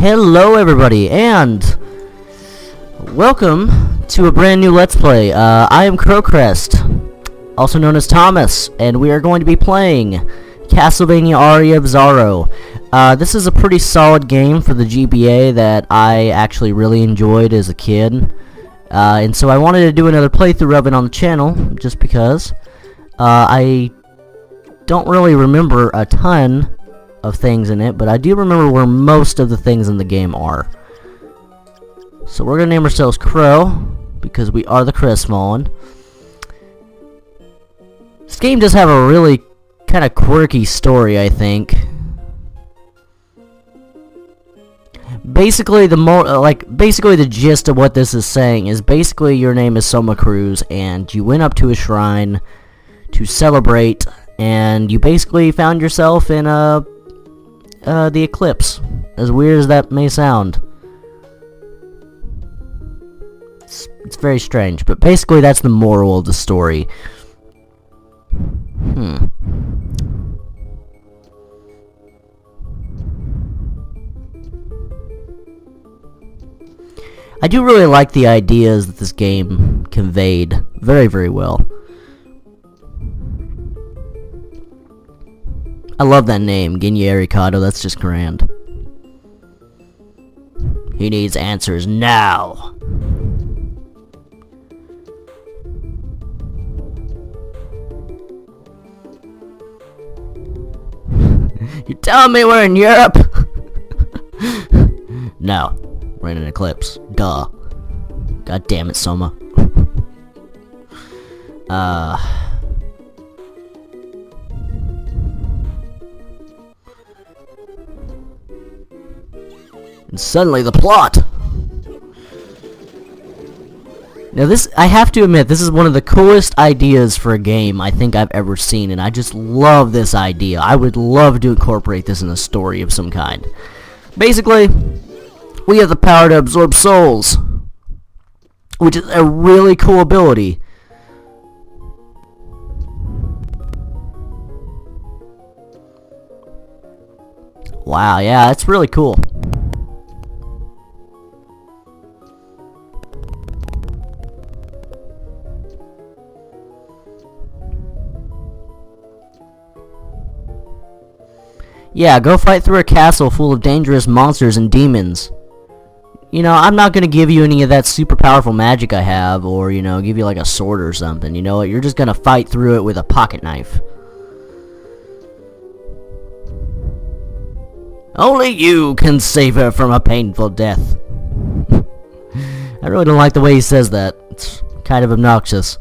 Hello everybody, and welcome to a brand new Let's Play. I am Crowcrest, also known as Thomas, and we are going to be playing Castlevania Aria of Sorrow. This is a pretty solid game for the GBA that I actually really enjoyed as a kid. And so I wanted to do another playthrough of it on the channel, just because. I don't really remember a ton of things in it, but I do remember where most of the things in the game are. So we're gonna name ourselves Crow, because we are the Crestfallen. This game does have a really kind of quirky story, I think. Basically, the gist of what this is saying is basically your name is Soma Cruz, and you went up to a shrine to celebrate, and you basically found yourself in the eclipse. As weird as that may sound. It's very strange, but basically that's the moral of the story. I do really like the ideas that this game conveyed very, very well. I love that name, Ginyu Ricardo, that's just grand. He needs answers now. You're telling me we're in Europe? No, we're in an eclipse. Duh. God damn it, Soma. And suddenly the plot! Now this, I have to admit, this is one of the coolest ideas for a game I think I've ever seen, and I just love this idea. I would love to incorporate this in a story of some kind. Basically, we have the power to absorb souls, which is a really cool ability. Wow, yeah, that's really cool. Yeah, go fight through a castle full of dangerous monsters and demons. You know, I'm not gonna give you any of that super powerful magic I have, or, you know, give you like a sword or something. You know what? You're just gonna fight through it with a pocket knife. Only you can save her from a painful death. I really don't like the way he says that. It's kind of obnoxious.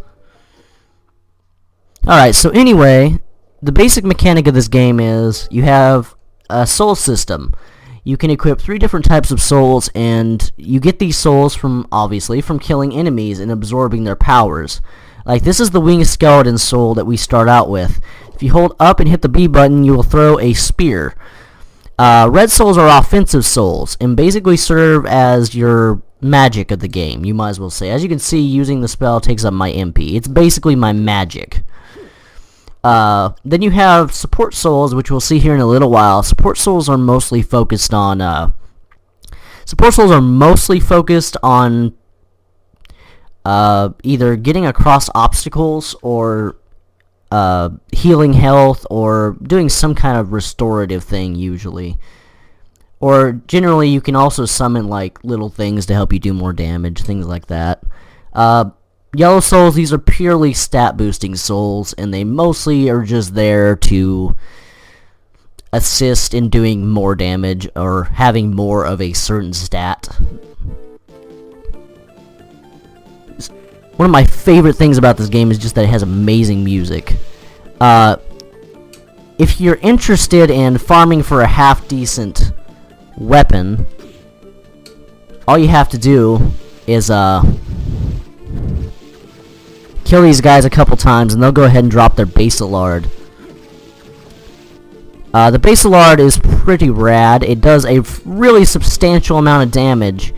Alright, so anyway, the basic mechanic of this game is you have a soul system. You can equip 3 different types of souls, and you get these souls from, obviously, from killing enemies and absorbing their powers. Like, this is the winged skeleton soul that we start out with. If you hold up and hit the B button, you will throw a spear. Red souls are offensive souls, and basically serve as your magic of the game, you might as well say. As you can see, using the spell takes up my MP. It's basically my magic. Then you have support souls, which we'll see here in a little while. Support souls are mostly focused on, either getting across obstacles, or, healing health, or doing some kind of restorative thing, usually. Or, generally, you can also summon, like, little things to help you do more damage, things like that. Yellow souls, these are purely stat boosting souls, and they mostly are just there to assist in doing more damage or having more of a certain stat. One of my favorite things about this game is just that it has amazing music. If you're interested in farming for a half-decent weapon, all you have to do is, kill these guys a couple times, and they'll go ahead and drop their Basilard. The Basilard is pretty rad. It does a really substantial amount of damage.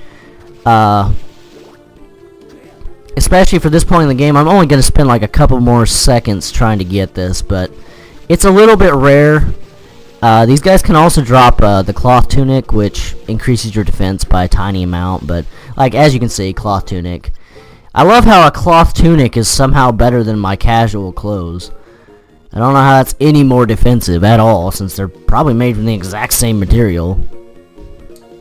Especially for this point in the game. I'm only going to spend like a couple more seconds trying to get this, but it's a little bit rare. These guys can also drop the cloth tunic, which increases your defense by a tiny amount, but like as you can see, cloth tunic. I love how a cloth tunic is somehow better than my casual clothes. I don't know how that's any more defensive at all, since they're probably made from the exact same material.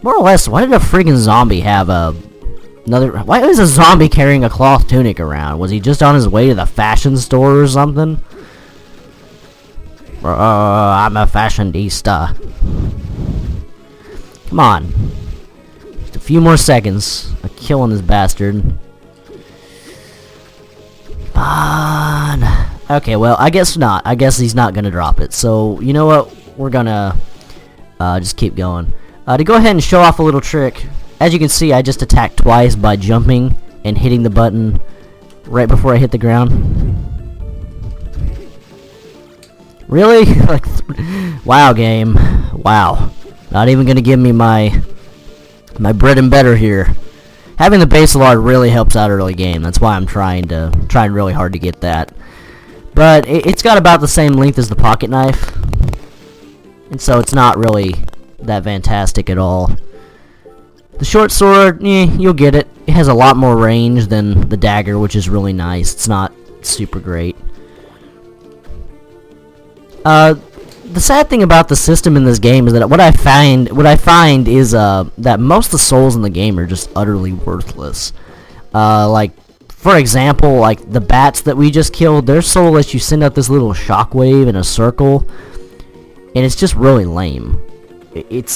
More or less, why did a friggin' zombie have another... Why is a zombie carrying a cloth tunic around? Was he just on his way to the fashion store or something? I'm a fashionista. Come on. Just a few more seconds of killing this bastard. Come on. Okay, well, I guess not. I guess he's not gonna drop it. So, you know what? We're gonna just keep going. To go ahead and show off a little trick, as you can see, I just attacked twice by jumping and hitting the button right before I hit the ground. Really? Like, wow, game. Wow. Not even gonna give me my bread and butter here. Having the base lard really helps out early game. That's why I'm trying really hard to get that. But it's got about the same length as the pocket knife, and so it's not really that fantastic at all. The short sword, you'll get it. It has a lot more range than the dagger, which is really nice. It's not super great. The sad thing about the system in this game is that what I find is that most of the souls in the game are just utterly worthless. Like, for example, like the bats that we just killed, their soul lets you send out this little shockwave in a circle, and it's just really lame.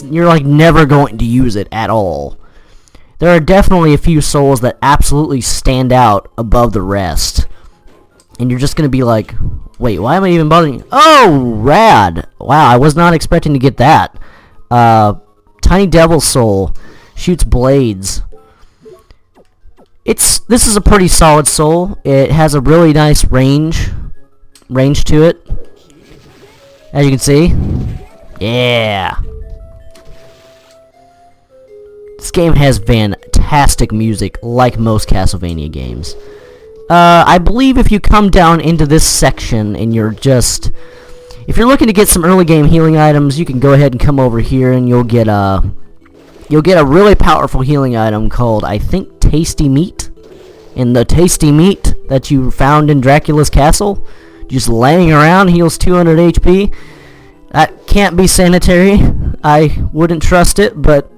You're like never going to use it at all. There are definitely a few souls that absolutely stand out above the rest, and you're just gonna be like, wait, why am I even bothering? Oh, rad! Wow, I was not expecting to get that. Tiny Devil Soul shoots blades. This is a pretty solid soul. It has a really nice range to it, as you can see. Yeah. This game has fantastic music, like most Castlevania games. I believe if you come down into this section and if you're looking to get some early game healing items, you can go ahead and come over here and you'll get a really powerful healing item called, I think, Tasty Meat. And the Tasty Meat that you found in Dracula's castle, just laying around, heals 200 HP. That can't be sanitary. I wouldn't trust it, but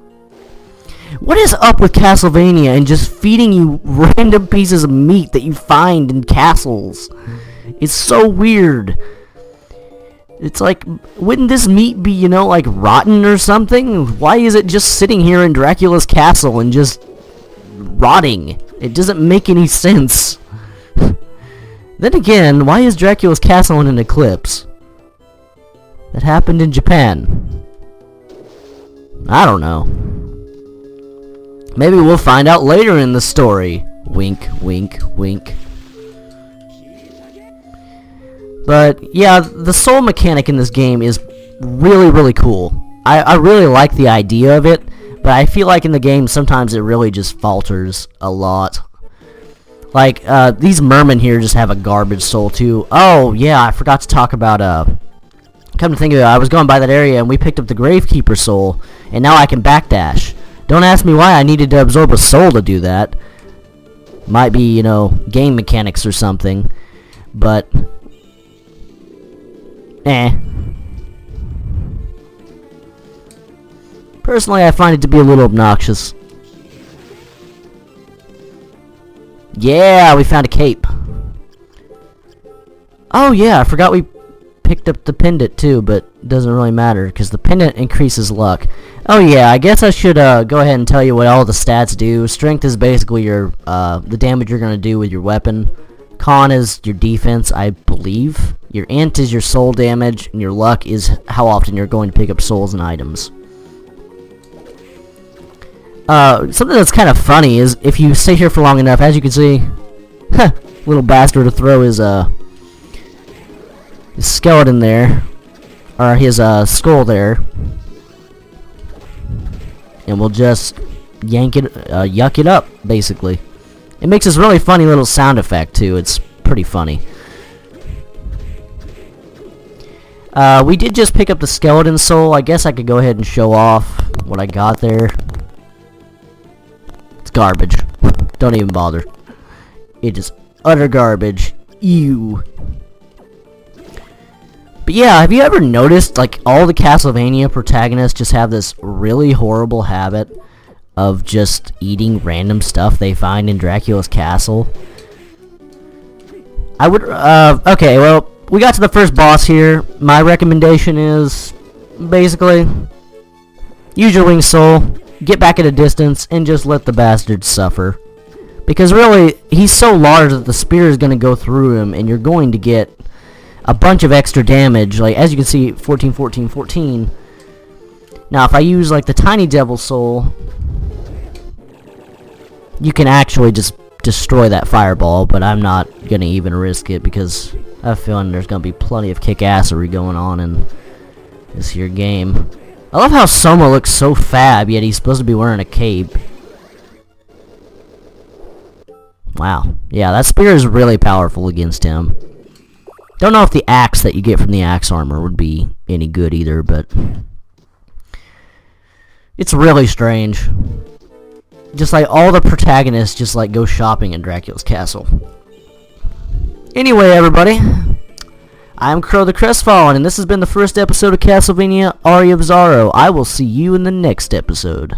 what is up with Castlevania and just feeding you random pieces of meat that you find in castles? It's so weird. It's like, wouldn't this meat be, like rotten or something? Why is it just sitting here in Dracula's castle and just rotting? It doesn't make any sense. Then again, why is Dracula's castle in an eclipse? That happened in Japan. I don't know. Maybe we'll find out later in the story. Wink, wink, wink. But yeah, the soul mechanic in this game is really, really cool. I really like the idea of it, but I feel like in the game sometimes it really just falters a lot. Like, these mermen here just have a garbage soul too. Oh, yeah, I forgot to talk about, come to think of it, I was going by that area and we picked up the Gravekeeper soul, and now I can backdash. Don't ask me why I needed to absorb a soul to do that. Might be, game mechanics or something. But, personally, I find it to be a little obnoxious. Yeah, we found a cape. Oh yeah, I forgot we picked up the pendant too, but it doesn't really matter because the pendant increases luck. Oh yeah, I guess I should go ahead and tell you what all the stats do. Strength is basically your the damage you're gonna do with your weapon. Con is your defense, I believe. Your int is your soul damage, and your luck is how often you're going to pick up souls and items. Something that's kind of funny is if you stay here for long enough, as you can see, little bastard to throw his skeleton there, or his skull there, and we'll just yuck it up, basically. It makes this really funny little sound effect too. It's pretty funny. We did just pick up the skeleton soul. I guess I could go ahead and show off what I got there. It's garbage. Don't even bother. It is utter garbage. Ew. But yeah, have you ever noticed, like, all the Castlevania protagonists just have this really horrible habit of just eating random stuff they find in Dracula's castle? I would, okay, well, we got to the first boss here. My recommendation is, basically, use your winged soul, get back at a distance, and just let the bastard suffer. Because really, he's so large that the spear is going to go through him, and you're going to get a bunch of extra damage. Like, as you can see, 14, 14, 14. Now, if I use, like, the tiny devil soul, you can actually just destroy that fireball, but I'm not going to even risk it because I have a feeling there's going to be plenty of kick-assery going on in this here game. I love how Soma looks so fab, yet he's supposed to be wearing a cape. Wow. Yeah, that spear is really powerful against him. Don't know if the axe that you get from the axe armor would be any good either, but it's really strange. Just like all the protagonists just like go shopping in Dracula's castle. Anyway, everybody, I'm Crow the Crestfallen, and this has been the first episode of Castlevania Aria of Sorrow. I will see you in the next episode.